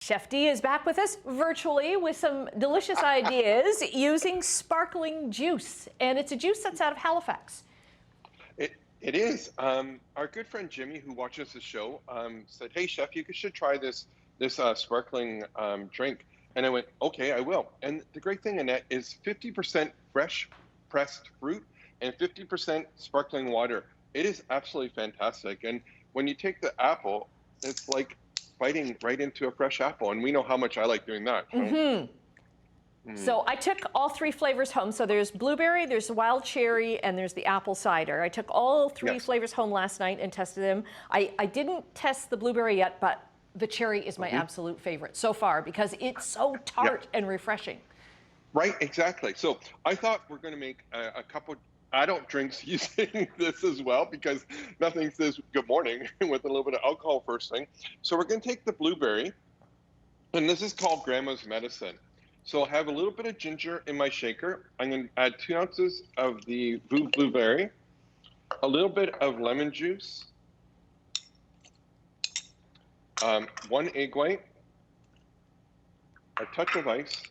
Chef D is back with us virtually with some delicious ideas using sparkling juice. And it's a juice that's out of Halifax. It is. Our good friend Jimmy, who watches the show, said, "Hey, chef, you should try this sparkling drink." And I went, "Okay, I will." And the great thing in it is 50% fresh pressed fruit and 50% sparkling water. It is absolutely fantastic. And when you take the apple, it's like biting right into a fresh apple. And we know how much I like doing that. So I took all three flavors home. So there's blueberry, there's the wild cherry, and there's the apple cider. I took all three Yes. flavors home last night and tested them. I didn't test the blueberry yet, but the cherry is my absolute favorite so far because it's so tart and refreshing. Right, exactly. So I thought we're going to make a couple adult drinks using this as well because nothing says good morning with a little bit of alcohol first thing. So we're going to take the blueberry, and this is called Grandma's Medicine. So I have a little bit of ginger in my shaker. I'm going to add 2 ounces of the blueberry, a little bit of lemon juice, 1 egg white, a touch of ice,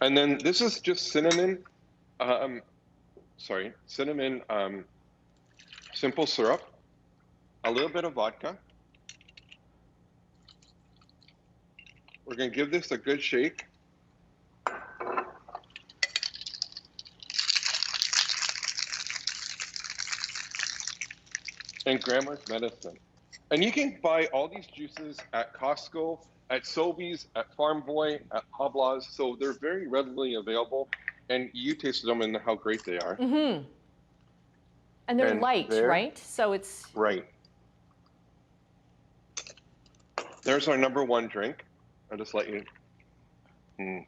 and then this is just cinnamon, cinnamon simple syrup, a little bit of vodka. We're going to give this a good shake. And Grandma's Medicine. And you can buy all these juices at Costco, at Sobeys, at Farm Boy, at Loblaws. So they're very readily available. And you tasted them and how great they are. And they're light, right? So it's... Right. There's our #1 drink. I'll just let you...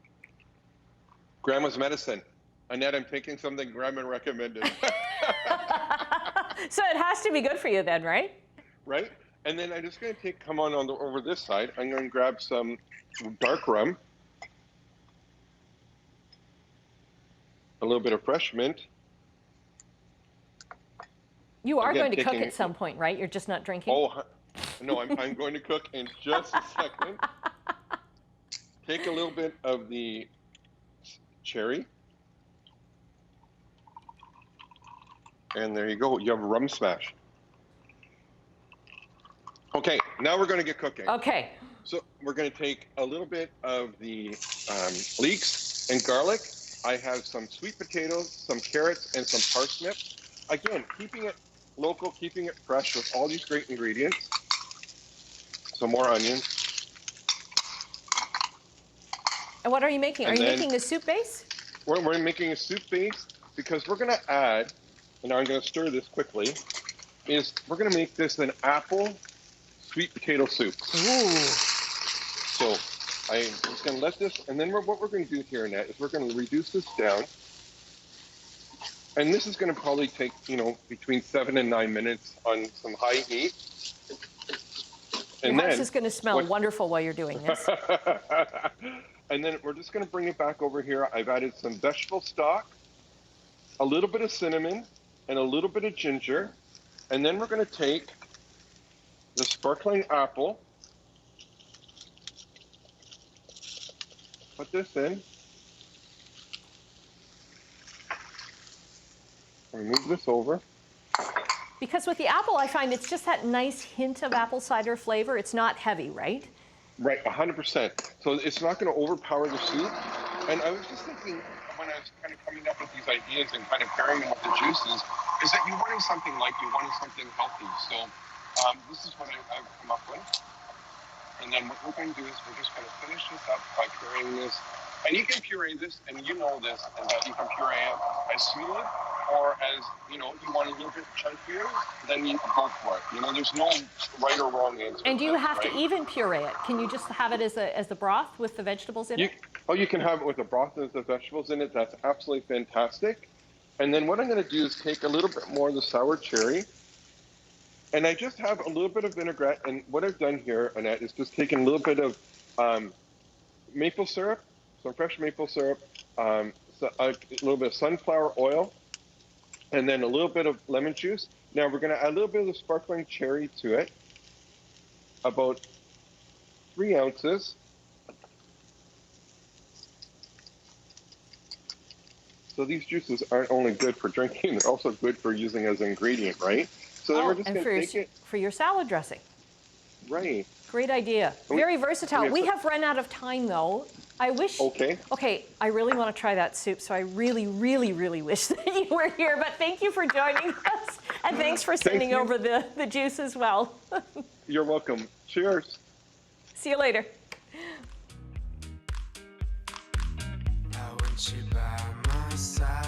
Grandma's Medicine. Annette, I'm taking something Grandma recommended. So it has to be good for you then, right? Right? And then I'm just going to come on over this side. I'm going to grab some dark rum, a little bit of fresh mint. You are going to cook at some point, right? You're just not drinking? Oh, no, I'm going to cook in just a second. Take a little bit of the cherry. And there you go. You have a rum smash. Okay, now we're going to get cooking. Okay. So we're going to take a little bit of the leeks and garlic. I have some sweet potatoes, some carrots, and some parsnip. Again, keeping it local, keeping it fresh with all these great ingredients. Some more onions. And what are you making? Are you making a soup base? We're making a soup base because we're going to add, and I'm going to stir this quickly, is we're going to make this an apple sweet potato soup. Ooh. So I'm just going to let this, and then what we're going to do here, Annette, is we're going to reduce this down. And this is going to probably take, between 7 and 9 minutes on some high heat. And your house is going to smell wonderful while you're doing this. And then we're just going to bring it back over here. I've added some vegetable stock, a little bit of cinnamon, and a little bit of ginger. And then we're going to take the sparkling apple, put this in, move this over. Because with the apple, I find it's just that nice hint of apple cider flavor. It's not heavy, right? Right, 100%. So it's not going to overpower the soup. And I was just thinking, when I was kind of coming up with these ideas and kind of pairing them with the juices, is that you wanted something light, you wanted something healthy. So this is what I've come up with. And then what we're going to do is we're just going to finish this up by pureeing this. And you can puree this, and you know this, and that you can puree it as smooth or as, you want a little bit chunkier, then you go for it. There's no right or wrong answer. And do you have to even puree it? Can you just have it as the broth with the vegetables in it? Oh, you can have it with the broth and the vegetables in it. That's absolutely fantastic. And then what I'm going to do is take a little bit more of the sour cherry. And I just have a little bit of vinaigrette. And what I've done here, Annette, is just taken a little bit of maple syrup, some fresh maple syrup, a little bit of sunflower oil, and then a little bit of lemon juice. Now we're going to add a little bit of the sparkling cherry to it, about 3 ounces. So these juices aren't only good for drinking, they're also good for using as an ingredient, right? So then we're just and going to take it. for your salad dressing. Right. Great idea. Very versatile. We have run out of time, though. I wish. Okay. Okay, I really want to try that soup, so I really, really, really wish that you were here. But thank you for joining us, and thanks for sending over the juice as well. You're welcome. Cheers. See you later. I want you by my side.